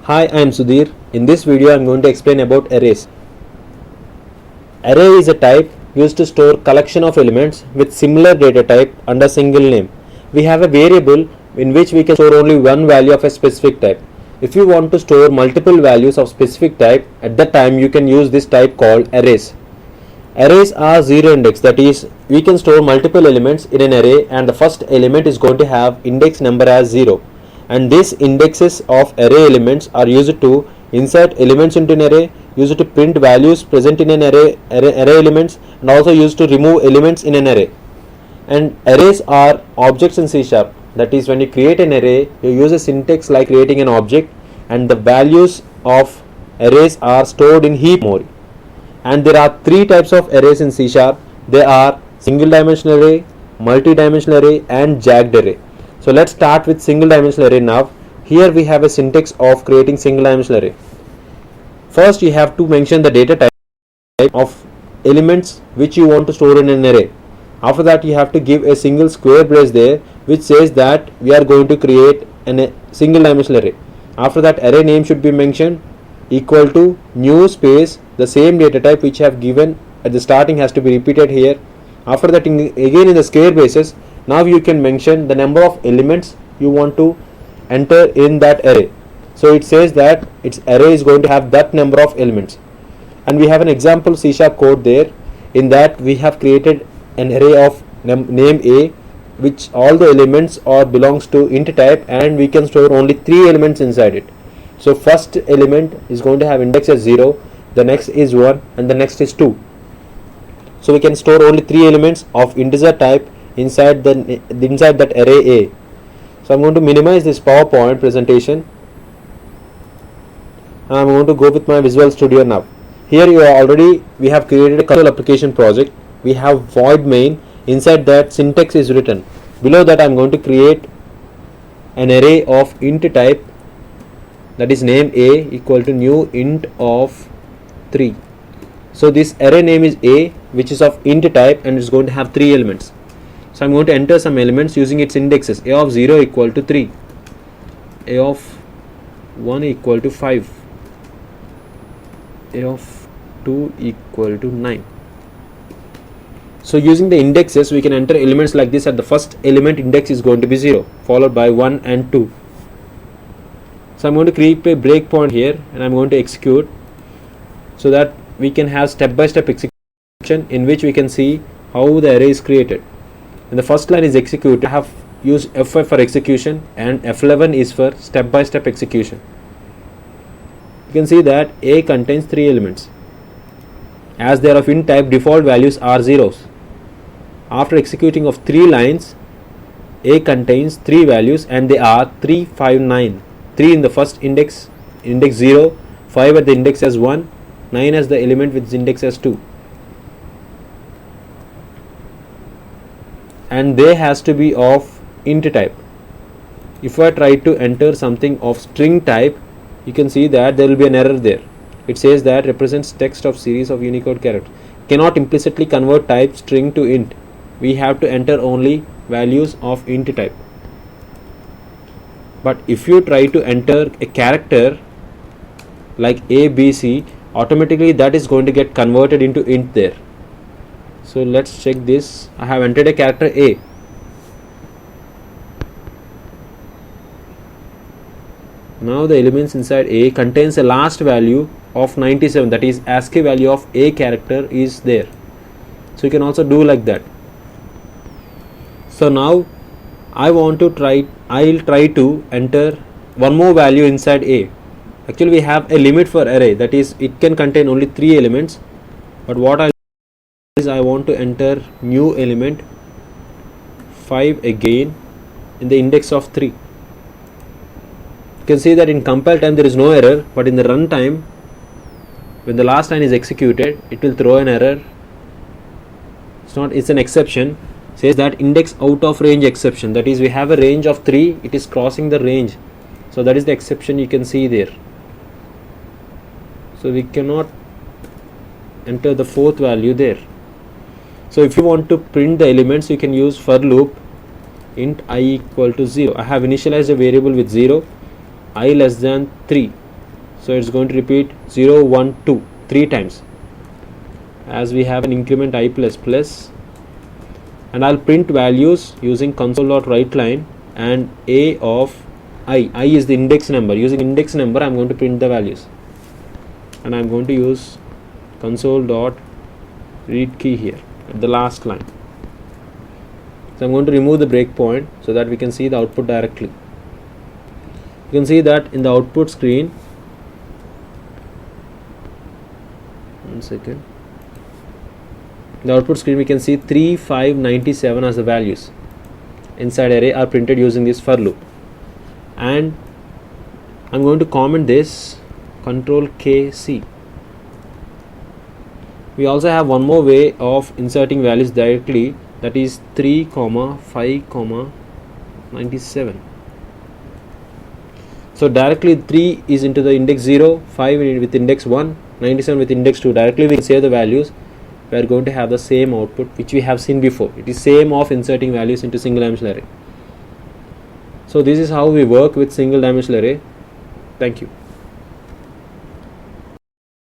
Hi, I am Sudhir. In this video I am going to explain about arrays. Array is a type used to store collection of elements with similar data type under single name. We have a variable in which we can store only one value of a specific type. If you want to store multiple values of specific type, at that time you can use this type called arrays. Arrays are zero index, that is, we can store multiple elements in an array and the first element is going to have index number as 0. And these indexes of array elements are used to insert elements into an array, used to print values present in an array elements, and also used to remove elements in an array. And arrays are objects in C#. That is, when you create an array, you use a syntax like creating an object, and the values of arrays are stored in heap memory. And there are three types of arrays in C#. They are single dimensional array, multi-dimensional array, and jagged array. So let's start with single dimensional array now. Here we have a syntax of creating single dimensional array. First you have to mention the data type of elements which you want to store in an array. After that you have to give a single square brace there which says that we are going to create a single dimensional array. After that, array name should be mentioned equal to new space the same data type which I have given at the starting has to be repeated here. After that, again in the square braces, now you can mention the number of elements you want to enter in that array. So it says that its array is going to have that number of elements. And we have an example C# code there. In that we have created an array of name A, which all the elements are belongs to int type, and we can store only 3 elements inside it. So first element is going to have index as 0, the next is 1, and the next is 2. So we can store only 3 elements of integer type inside that array A. So I'm going to minimize this PowerPoint presentation. I'm going to go with my Visual Studio now. Here we have created a console application project. We have void main. Inside that, syntax is written. Below that, I'm going to create an array of int type, that is name A equal to new int of 3. So this array name is A, which is of int type, and it's going to have 3 elements. So I'm going to enter some elements using its indexes. A of 0 equal to 3, A of 1 equal to 5, A of 2 equal to 9. So using the indexes, we can enter elements like this. At the first element, index is going to be 0, followed by 1 and 2. So I'm going to create a breakpoint here, and I'm going to execute, so that we can have step-by-step execution in which we can see how the array is created. When the first line is executed, I have used F5 for execution and F11 is for step-by-step execution. You can see that A contains 3 elements. As they are of int type, default values are zeros. After executing of 3 lines, A contains 3 values, and they are 3, 5, 9. 3 in the first index 0, 5 at the index as 1, 9 as the element with index as 2. And they has to be of int type. If I try to enter something of string type, you can see that there will be an error there. It says that represents text of series of Unicode characters. Cannot implicitly convert type string to int. We have to enter only values of int type. But if you try to enter a character like A, B, C, automatically that is going to get converted into int there. So let's check this. I have entered a character A. Now the elements inside A contains a last value of 97, that is ASCII value of A character is there. So you can also do like that. So now I'll try to enter one more value inside A. Actually we have a limit for array, that is it can contain only 3 elements, but what I want to enter new element 5 again in the index of 3. You can see that in compile time there is no error, but in the run time, when the last line is executed, it will throw an error. It's an exception. Says that index out of range exception, that is we have a range of 3, it is crossing the range. So that is the exception you can see there. So we cannot enter the 4th value there. So if you want to print the elements, you can use for loop int I equal to 0. I have initialized a variable with 0, I less than 3. So it's going to repeat 0, 1, 2 3 times, as we have an increment I plus plus, and I'll print values using console.writeLine and a of I is the index number. Using index number I'm going to print the values, and I'm going to use console.read key here at the last line. So I'm going to remove the breakpoint so that we can see the output directly. You can see that in the output screen, one second, in the output screen we can see 3, 5, 97 as the values inside array are printed using this for loop. And I'm going to comment this Control K C. We also have one more way of inserting values directly, that is 3, 5, 97. So directly 3 is into the index 0, 5 with index 1, 97 with index 2. Directly we save the values. We are going to have the same output which we have seen before. It is same of inserting values into single dimensional array. So this is how we work with single dimensional array. Thank you.